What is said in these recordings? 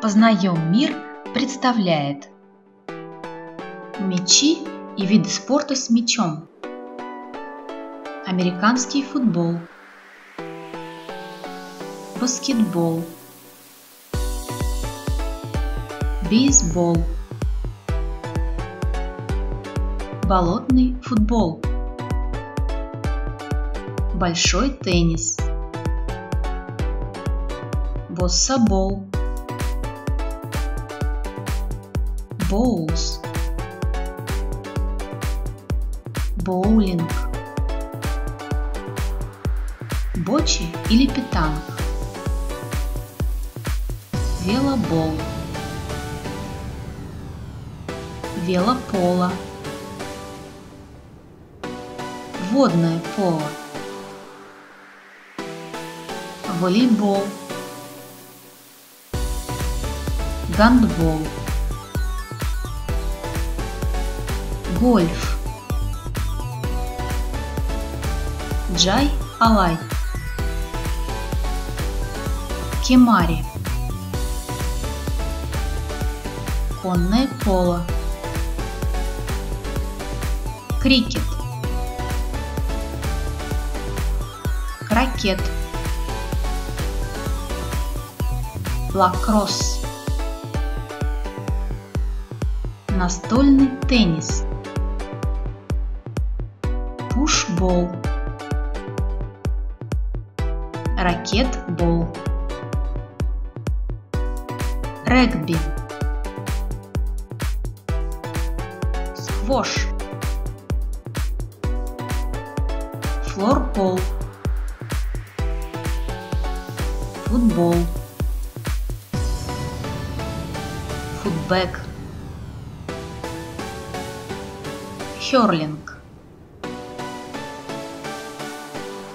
Познаем мир представляет мячи и виды спорта с мячом. Американский футбол, баскетбол, бейсбол, болотный футбол, большой теннис, боссабол, боулс, боулинг, бочи или питанг, велобол, велополо, водное поло, волейбол, гандбол, гольф, джай-алай, кемари, конное поло, крикет, крокет, лакросс, настольный теннис, пушбол, ракетбол, регби, сквош, флорбол, футбол, футбэг, хёрлинг,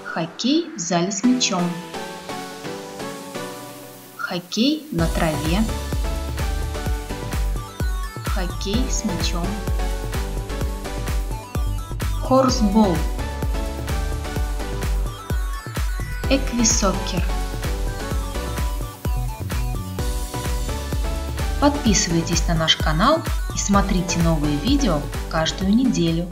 хоккей в зале с мячом, хоккей на траве, хоккей с мячом, хорсбол, эквисоккер. Подписывайтесь на наш канал и смотрите новые видео каждую неделю.